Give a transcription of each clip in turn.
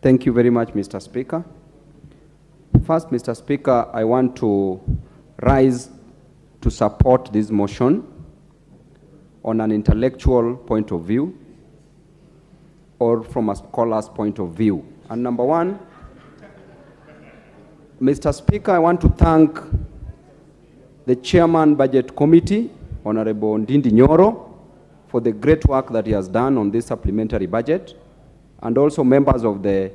Thank you very much, Mr. Speaker. First, Mr. Speaker, I want to rise to support this motion on an intellectual point of view or from a scholar's point of view. And number one, Mr. Speaker, I want to thank the Chairman Budget Committee, Honorable Ndindi Nyoro, for the great work that he has done on this supplementary budget, and also members of the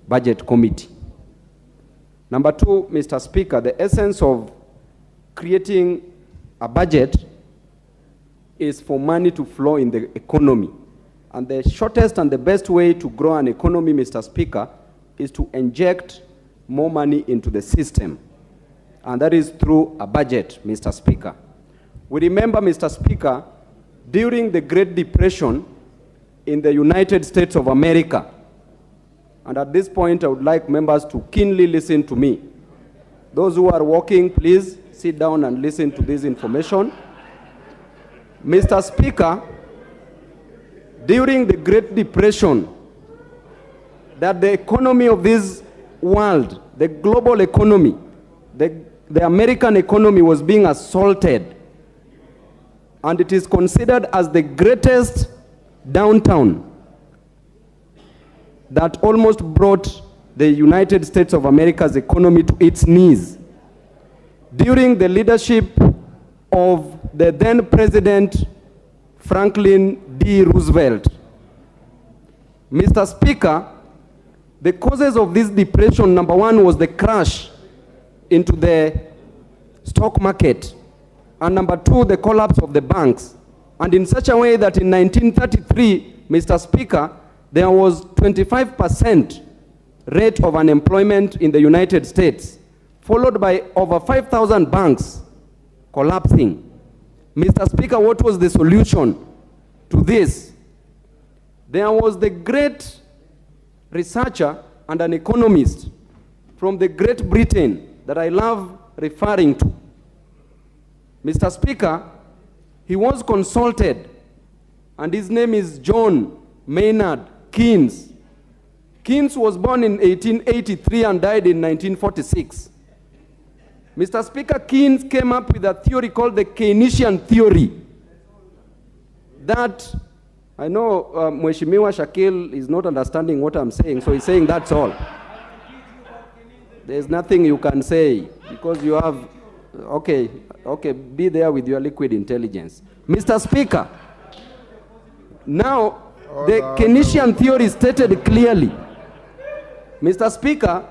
Budget Committee. Number two, Mr. Speaker, the essence of creating a budget is for money to flow in the economy. And the shortest and the best way to grow an economy, Mr. Speaker, is to inject more money into the system. And that is through a budget, Mr. Speaker. We remember, Mr. Speaker, during the Great Depression in the United States of America, and at this point I would like members to keenly listen to me. Those who are walking, please sit down and listen to this information. Mr. Speaker, during the Great Depression, that the economy of this world, the global economy, the American economy was being assaulted, and it is considered as the greatest downturn that almost brought the United States of America's economy to its knees. During the leadership of the then President Franklin D. Roosevelt, Mr. Speaker, the causes of this depression, number one, was the crash into the stock market, and number two, the collapse of the banks. And in such a way that in 1933, Mr. Speaker, there was 25% rate of unemployment in the United States, followed by over 5,000 banks collapsing. Mr. Speaker, what was the solution to this? There was the great researcher and an economist from the Great Britain that I love referring to. Mr. Speaker, he was consulted, and his name is John Maynard Keynes. Keynes was born in 1883 and died in 1946. Mr. Speaker, Keynes came up with a theory called the Keynesian theory. That, I know Mheshimiwa Shakil is not understanding what I'm saying, so he's saying that's all. There's nothing you can say because you have, okay, be there with your liquid intelligence. Mr. Speaker, now the Keynesian theory stated clearly. Mr. Speaker,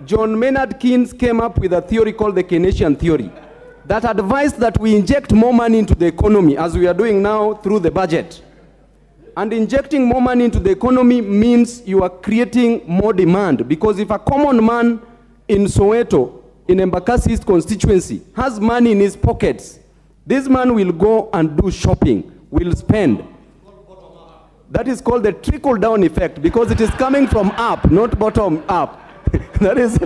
John Maynard Keynes came up with a theory called the Keynesian theory that advised that we inject more money into the economy, as we are doing now through the budget. And injecting more money into the economy means you are creating more demand, because if a common man in Soweto, in Embakasi East constituency, has money in his pockets, this man will go and do shopping, will spend. That is called the trickle-down effect, because it is coming from up, not bottom up. That is,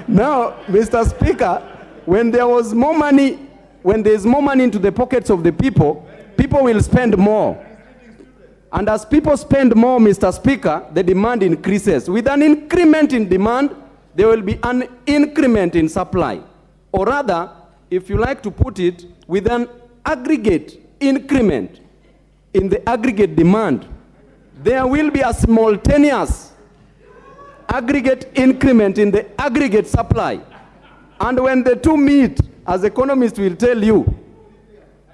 now, Mr. Speaker, when there is more money into the pockets of the people, people will spend more. And as people spend more, Mr. Speaker, the demand increases. With an increment in demand, there will be an increment in supply. Or rather, if you like to put it, with an aggregate increment in the aggregate demand, there will be a simultaneous aggregate increment in the aggregate supply. And when the two meet, as economists will tell you,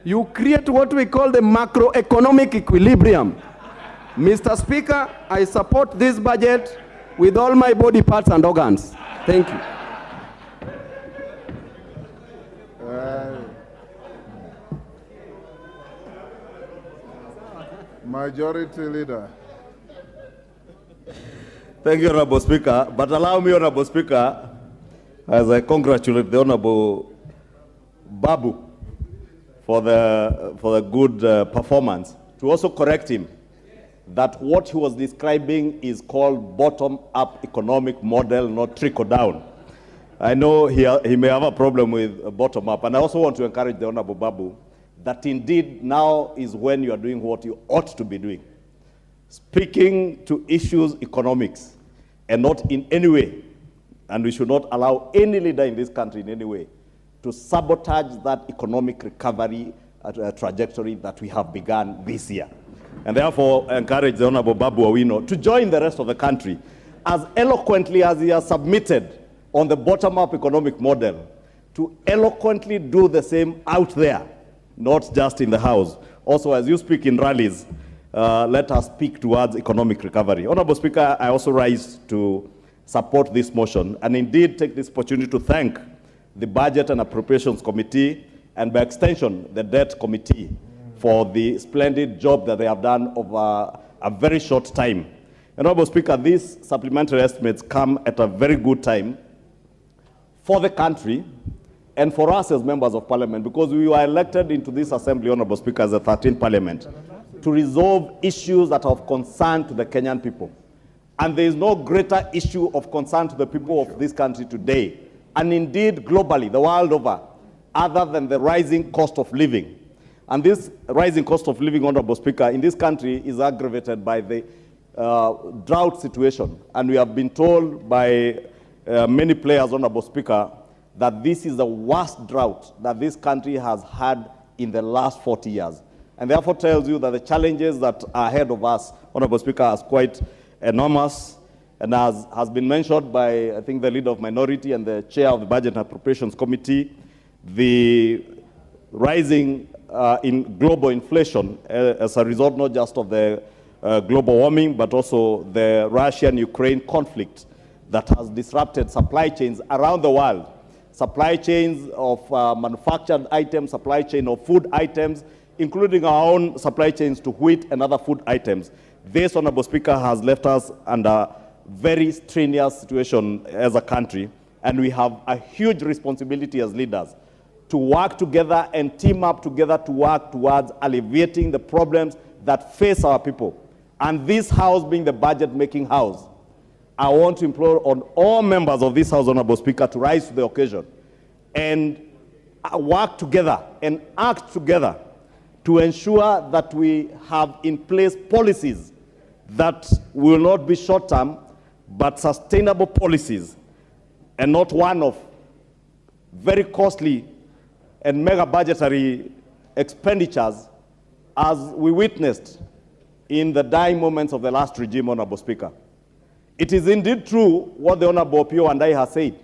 you create what we call the macroeconomic equilibrium. Mr. Speaker, I support this budget with all my body parts and organs. Thank you. Majority Leader. Thank you, Honorable Speaker. But allow me, Honorable Speaker, as I congratulate the Honorable Babu for the good performance, to also correct him that what he was describing is called bottom-up economic model, not trickle-down. I know he may have a problem with bottom-up, and I also want to encourage the Honorable Babu that indeed now is when you are doing what you ought to be doing. speaking to issues economics and not in any way, and we should not allow any leader in this country in any way to sabotage that economic recovery trajectory that we have begun this year. And therefore, I encourage the Honorable Babu Owino to join the rest of the country as eloquently as he has submitted on the bottom-up economic model, to eloquently do the same out there, not just in the House. Also, as you speak in rallies, let us speak towards economic recovery. Honorable Speaker, I also rise to support this motion and indeed take this opportunity to thank the Budget and Appropriations Committee and by extension the Debt Committee for the splendid job that they have done over a very short time. Honorable Speaker, these supplementary estimates come at a very good time for the country and for us as members of parliament, because we were elected into this assembly, Honorable Speaker, as the 13th parliament, to resolve issues that are of concern to the Kenyan people. And there is no greater issue of concern to the people of this country today, and indeed globally, the world over, other than the rising cost of living. And this rising cost of living, Honorable Speaker, in this country is aggravated by the drought situation. And we have been told by many players, Honorable Speaker, that this is the worst drought that this country has had in the last 40 years. And therefore tells you that the challenges that are ahead of us, Honorable Speaker, are quite enormous. And as has been mentioned by, I think, the leader of minority and the chair of the Budget and Appropriations Committee, the rising in global inflation as a result not just of the global warming, but also the Russian-Ukraine conflict that has disrupted supply chains around the world. Supply chains of manufactured items, supply chain of food items, including our own supply chains to wheat and other food items. This, Honorable Speaker, has left us under very strenuous situation as a country, and we have a huge responsibility as leaders to work together and team up together to work towards alleviating the problems that face our people. And this House being the budget-making House, I want to implore on all members of this House, Honorable Speaker, to rise to the occasion and work together and act together to ensure that we have in place policies that will not be short-term, but sustainable policies, and not one of very costly and mega budgetary expenditures as we witnessed in the dying moments of the last regime, Honorable Speaker. It is indeed true what the Honorable Pio and I have said,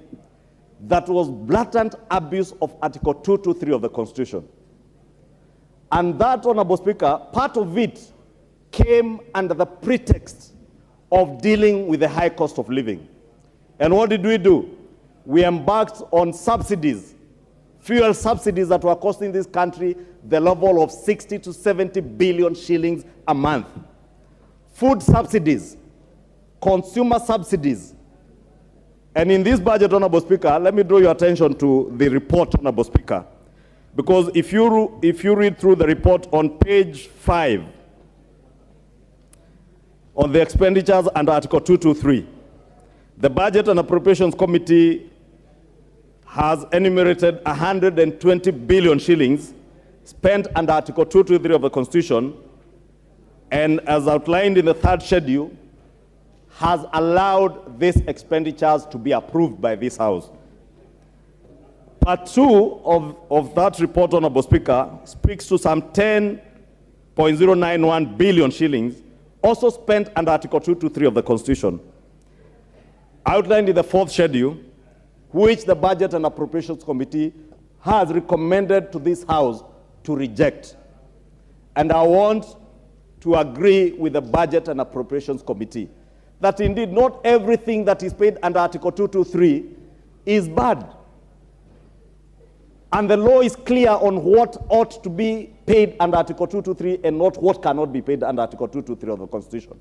that was blatant abuse of Article 223 of the Constitution. And that, Honorable Speaker, part of it came under the pretext of dealing with the high cost of living. And what did we do? We embarked on subsidies, fuel subsidies that were costing this country the level of 60 to 70 billion shillings a month. Food subsidies, consumer subsidies. And in this budget, Honorable Speaker, let me draw your attention to the report, Honorable Speaker. Because if you read through the report on page 5, on the expenditures under Article 223, the Budget and Appropriations Committee has enumerated 120 billion shillings spent under Article 223 of the Constitution, and as outlined in the third schedule, has allowed these expenditures to be approved by this House. Part 2 of that report, Honorable Speaker, speaks to some 10.091 billion shillings also spent under Article 223 of the Constitution, outlined in the fourth schedule, which the Budget and Appropriations Committee has recommended to this House to reject. And I want to agree with the Budget and Appropriations Committee that indeed not everything that is paid under Article 223 is bad. And the law is clear on what ought to be paid under Article 223 and not what cannot be paid under Article 223 of the Constitution.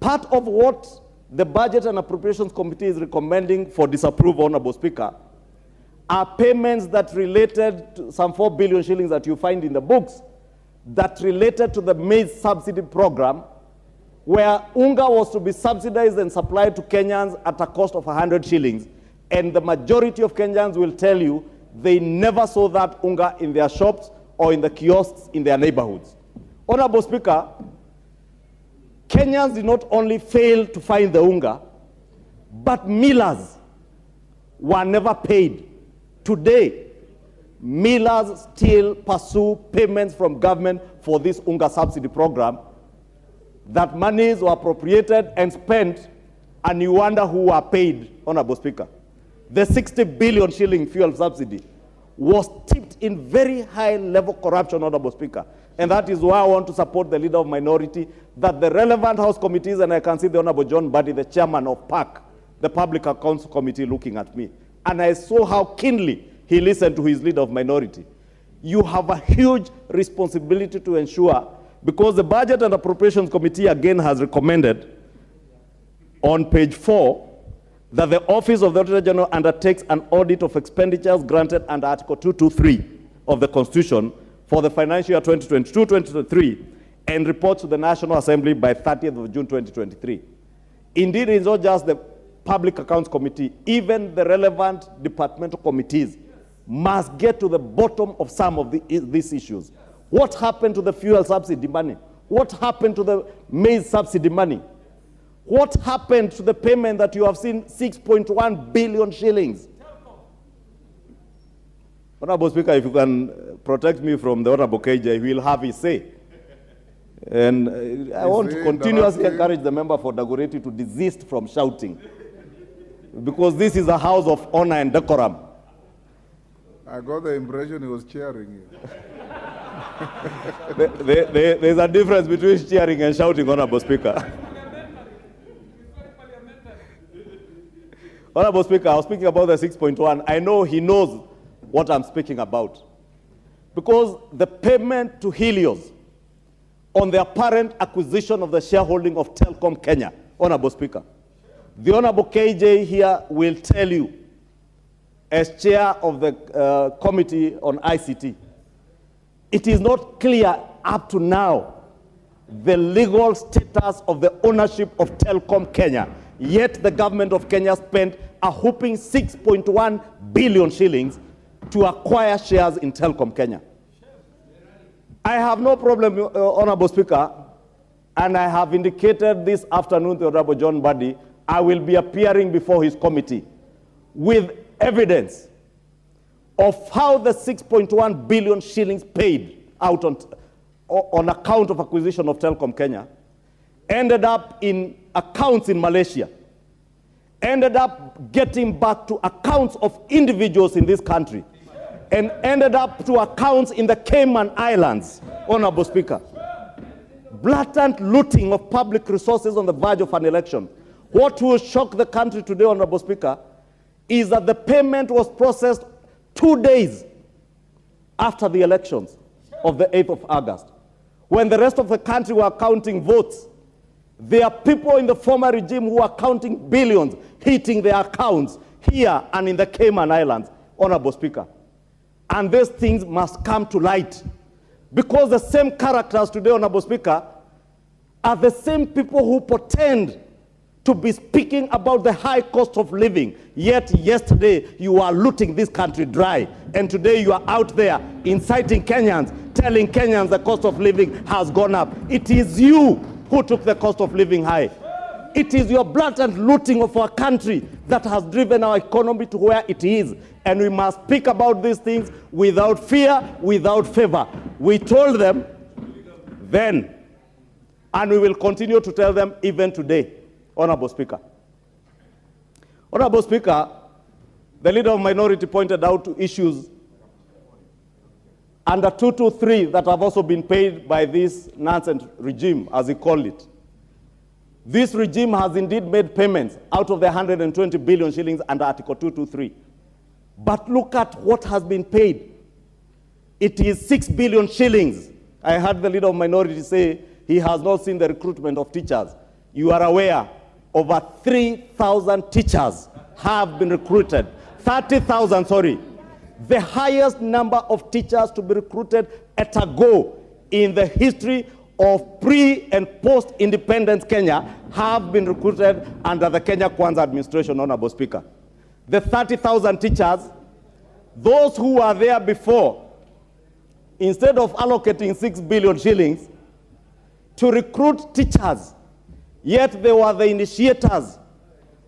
Part of what the Budget and Appropriations Committee is recommending for disapproval, Honorable Speaker, are payments that related to some 4 billion shillings that you find in the books that related to the maize subsidy program, where unga was to be subsidized and supplied to Kenyans at a cost of 100 shillings. And the majority of Kenyans will tell you they never saw that unga in their shops or in the kiosks in their neighborhoods. Honorable Speaker, Kenyans did not only fail to find the unga, but millers were never paid. Today, millers still pursue payments from government for this unga subsidy program, that monies were appropriated and spent, and you wonder who were paid, Honorable Speaker. The 60 billion shilling fuel subsidy was tipped in very high level corruption, Honorable Speaker. And that is why I want to support the leader of minority, that the relevant House committees, and I can see the Honorable John Buddy, the chairman of PAC, the Public Accounts Committee, looking at me. And I saw how keenly he listened to his leader of minority. You have a huge responsibility to ensure, because the Budget and Appropriations Committee again has recommended on page 4 that the Office of the Auditor General undertakes an audit of expenditures granted under Article 223 of the Constitution for the financial year 2022-2023 and reports to the National Assembly by 30th of June 2023. Indeed, it is not just the Public Accounts Committee, even the relevant departmental committees must get to the bottom of some of these issues. What happened to the fuel subsidy money? What happened to the maize subsidy money? What happened to the payment that you have seen, 6.1 billion shillings? Honorable Speaker, if you can protect me from the Honorable KJ, he will have his say. And I want to continuously encourage the member for Dagoretti to desist from shouting, because this is a house of honor and decorum. I got the impression he was cheering you. There's a difference between cheering and shouting, Honorable Speaker. Honorable Speaker, I was speaking about the 6.1. I know he knows what I'm speaking about. Because the payment to Helios on the apparent acquisition of the shareholding of Telkom Kenya, Honorable Speaker, the Honorable KJ here will tell you, as chair of the Committee on ICT, it is not clear up to now the legal status of the ownership of Telkom Kenya. Yet the government of Kenya spent a whopping 6.1 billion shillings to acquire shares in Telkom Kenya. I have no problem, Honorable Speaker, and I have indicated this afternoon to Honorable John Buddy, I will be appearing before his committee with evidence of how the 6.1 billion shillings paid out on account of acquisition of Telkom Kenya ended up in accounts in Malaysia, ended up getting back to accounts of individuals in this country, and ended up to accounts in the Cayman Islands, Honorable Speaker. Blatant looting of public resources on the verge of an election. What will shock the country today, Honorable Speaker, is that the payment was processed 2 days after the elections of the 8th of August. When the rest of the country were counting votes, there are people in the former regime who are counting billions, hitting their accounts here and in the Cayman Islands, Honorable Speaker. And these things must come to light, because the same characters today, Honorable Speaker, are the same people who pretend to be speaking about the high cost of living, yet yesterday you are looting this country dry, and today you are out there inciting Kenyans, telling Kenyans the cost of living has gone up. It is you who took the cost of living high. It is your blatant looting of our country that has driven our economy to where it is, and we must speak about these things without fear, without favor. We told them then, and we will continue to tell them even today, Honorable Speaker. Honorable Speaker, the leader of minority pointed out to issues under 223 that have also been paid by this nonsense regime, as he called it. This regime has indeed made payments out of the 120 billion shillings under Article 223. But look at what has been paid. It is 6 billion shillings. I heard the leader of minority say he has not seen the recruitment of teachers. You are aware, over 3,000 teachers have been recruited. 30,000, sorry. The highest number of teachers to be recruited at a go in the history of pre- and post-independence Kenya have been recruited under the Kenya Kwanza administration, Honorable Speaker. The 30,000 teachers, those who were there before, instead of allocating 6 billion shillings to recruit teachers Yet they were the initiators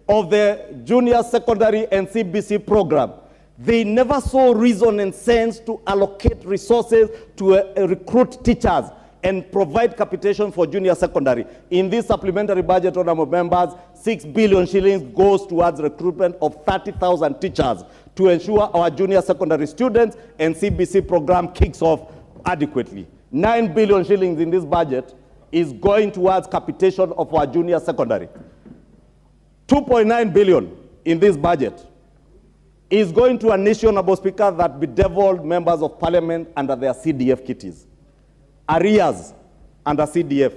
of the junior secondary and CBC program. They never saw reason and sense to allocate resources to recruit teachers and provide capitation for junior secondary. In this supplementary budget, honorable members, 6 billion shillings goes towards recruitment of 30,000 teachers to ensure our junior secondary students and CBC program kicks off adequately. 9 billion shillings in this budget is going towards capitation of our junior secondary. 2.9 billion in this budget is going to a nation, honorable Speaker, that bedeviled members of parliament under their CDF kitties. Arrears under CDF.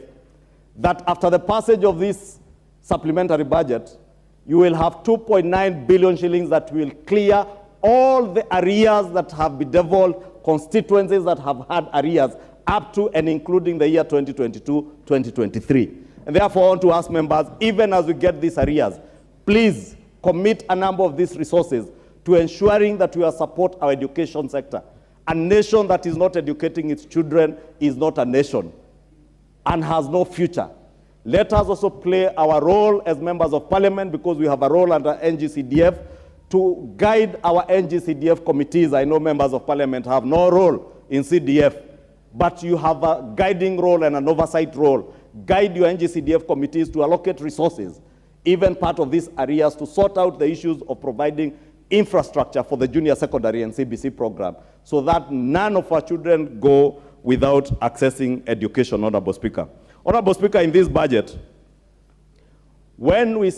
That after the passage of this supplementary budget, you will have 2.9 billion shillings that will clear all the arrears that have bedeviled constituencies that have had arrears up to and including the year 2022-2023. And therefore, I want to ask members, even as we get these arrears, please commit a number of these resources to ensuring that we support our education sector. A nation that is not educating its children is not a nation and has no future. Let us also play our role as members of parliament, because we have a role under NGCDF to guide our NGCDF committees. I know members of parliament have no role in CDF, but you have a guiding role and an oversight role. Guide your NGCDF committees to allocate resources, even part of these areas, to sort out the issues of providing infrastructure for the junior secondary and CBC program, so that none of our children go without accessing education, Honorable Speaker. Honorable Speaker, in this budget, when we